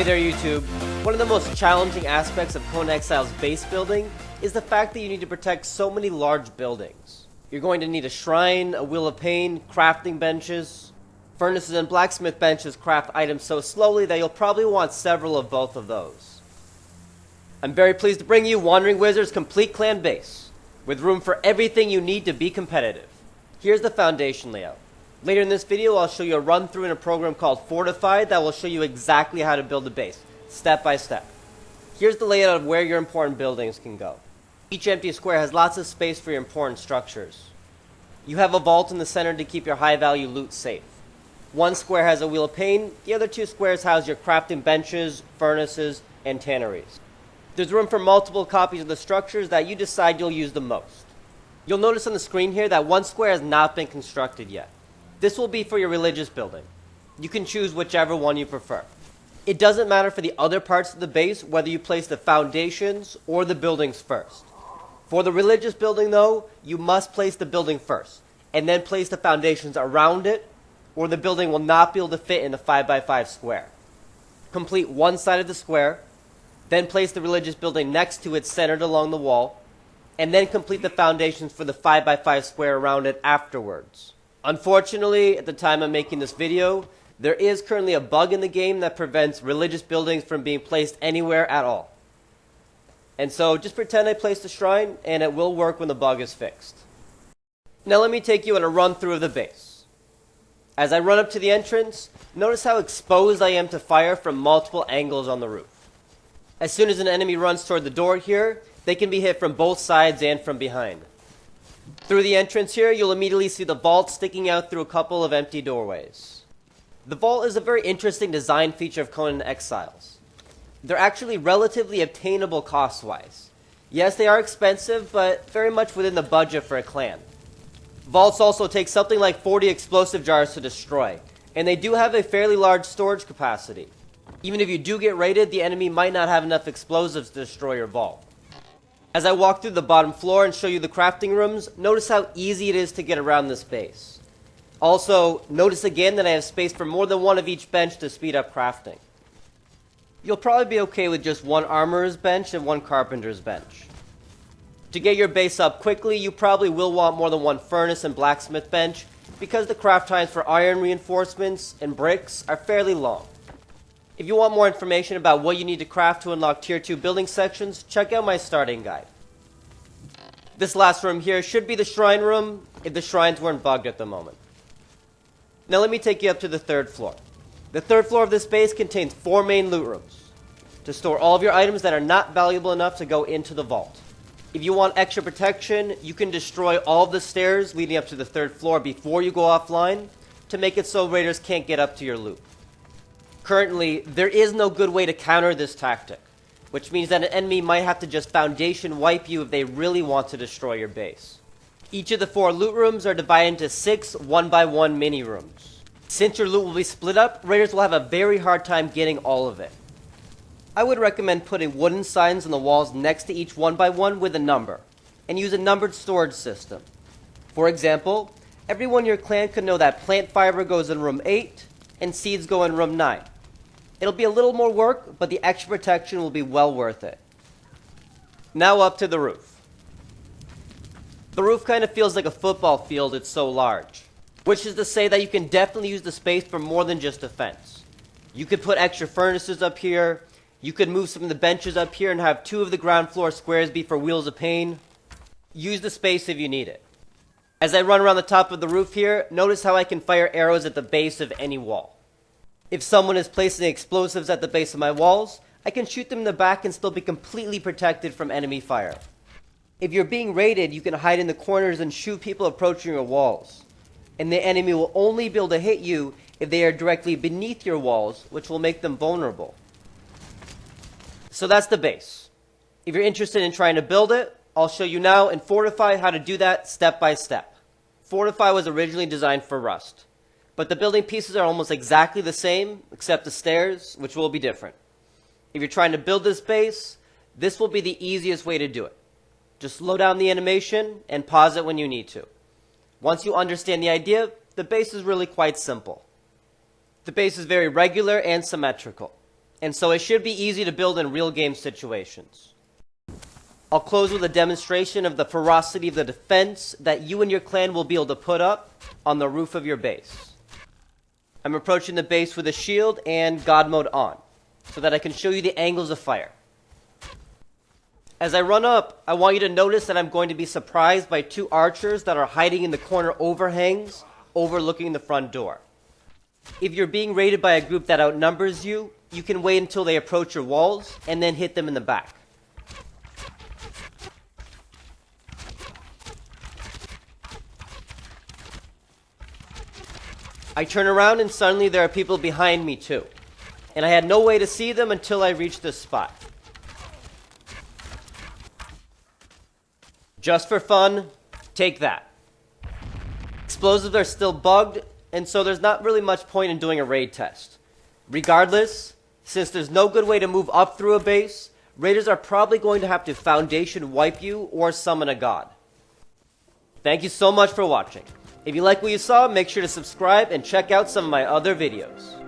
Hey there YouTube. One of the most challenging aspects of Conan Exiles base building is the fact that you need to protect so many large buildings. You're going to need a shrine, a wheel of pain, crafting benches. Furnaces and blacksmith benches craft items so slowly that you'll probably want several of both of those. I'm very pleased to bring you Wandering Wizard's complete clan base, with room for everything you need to be competitive. Here's the foundation layout. Later in this video, I'll show you a run through in a program called Fortified that will show you exactly how to build a base, step by step. Here's the layout of where your important buildings can go. Each empty square has lots of space for your important structures. You have a vault in the center to keep your high value loot safe. One square has a wheel of pain, the other two squares house your crafting benches, furnaces, and tanneries. There's room for multiple copies of the structures that you decide you'll use the most. You'll notice on the screen here that one square has not been constructed yet. This will be for your religious building. You can choose whichever one you prefer. It doesn't matter for the other parts of the base whether you place the foundations or the buildings first. For the religious building though, you must place the building first, and then place the foundations around it, or the building will not be able to fit in the 5x5 square. Complete one side of the square, then place the religious building next to it centered along the wall, and then complete the foundations for the 5x5 square around it afterwards. Unfortunately, at the time I'm making this video, there is currently a bug in the game that prevents religious buildings from being placed anywhere at all. And so just pretend I placed a shrine and it will work when the bug is fixed. Now let me take you on a run through of the base. As I run up to the entrance, notice how exposed I am to fire from multiple angles on the roof. As soon as an enemy runs toward the door here, they can be hit from both sides and from behind. Through the entrance here, you'll immediately see the vault sticking out through a couple of empty doorways. The vault is a very interesting design feature of Conan Exiles. They're actually relatively obtainable cost-wise. Yes, they are expensive, but very much within the budget for a clan. Vaults also take something like 40 explosive jars to destroy, and they do have a fairly large storage capacity. Even if you do get raided, the enemy might not have enough explosives to destroy your vault. As I walk through the bottom floor and show you the crafting rooms, notice how easy it is to get around this base. Also, notice again that I have space for more than one of each bench to speed up crafting. You'll probably be okay with just one armorer's bench and one carpenter's bench. To get your base up quickly, you probably will want more than one furnace and blacksmith bench because the craft times for iron reinforcements and bricks are fairly long. If you want more information about what you need to craft to unlock Tier 2 building sections, check out my starting guide. This last room here should be the shrine room, if the shrines weren't bugged at the moment. Now let me take you up to the third floor. The third floor of this base contains 4 main loot rooms, to store all of your items that are not valuable enough to go into the vault. If you want extra protection, you can destroy all of the stairs leading up to the third floor before you go offline, to make it so raiders can't get up to your loot. Currently, there is no good way to counter this tactic, which means that an enemy might have to just foundation wipe you if they really want to destroy your base. Each of the 4 loot rooms are divided into 6 1x1 mini rooms. Since your loot will be split up, raiders will have a very hard time getting all of it. I would recommend putting wooden signs on the walls next to each 1x1 with a number, and use a numbered storage system. For example, everyone in your clan could know that plant fiber goes in room 8, and seeds go in room 9. It'll be a little more work, but the extra protection will be well worth it. Now up to the roof. The roof kind of feels like a football field, it's so large. Which is to say that you can definitely use the space for more than just a fence. You could put extra furnaces up here, you could move some of the benches up here and have 2 of the ground floor squares be for wheels of pain. Use the space if you need it. As I run around the top of the roof here, notice how I can fire arrows at the base of any wall. If someone is placing explosives at the base of my walls, I can shoot them in the back and still be completely protected from enemy fire. If you're being raided, you can hide in the corners and shoot people approaching your walls. And the enemy will only be able to hit you if they are directly beneath your walls, which will make them vulnerable. So that's the base. If you're interested in trying to build it, I'll show you now in Fortify how to do that step by step. Fortify was originally designed for Rust, but the building pieces are almost exactly the same, except the stairs, which will be different. If you're trying to build this base, this will be the easiest way to do it. Just slow down the animation and pause it when you need to. Once you understand the idea, the base is really quite simple. The base is very regular and symmetrical. and so it should be easy to build in real game situations. I'll close with a demonstration of the ferocity of the defense that you and your clan will be able to put up on the roof of your base. I'm approaching the base with a shield and God mode on, so that I can show you the angles of fire. As I run up, I want you to notice that I'm going to be surprised by two archers that are hiding in the corner overhangs overlooking the front door. If you're being raided by a group that outnumbers you, you can wait until they approach your walls and then hit them in the back. I turn around and suddenly there are people behind me too, and I had no way to see them until I reached this spot. Just for fun, take that. Explosives are still bugged, and so there's not really much point in doing a raid test. Regardless, since there's no good way to move up through a base, raiders are probably going to have to foundation wipe you or summon a god. Thank you so much for watching. If you like what you saw, make sure to subscribe and check out some of my other videos.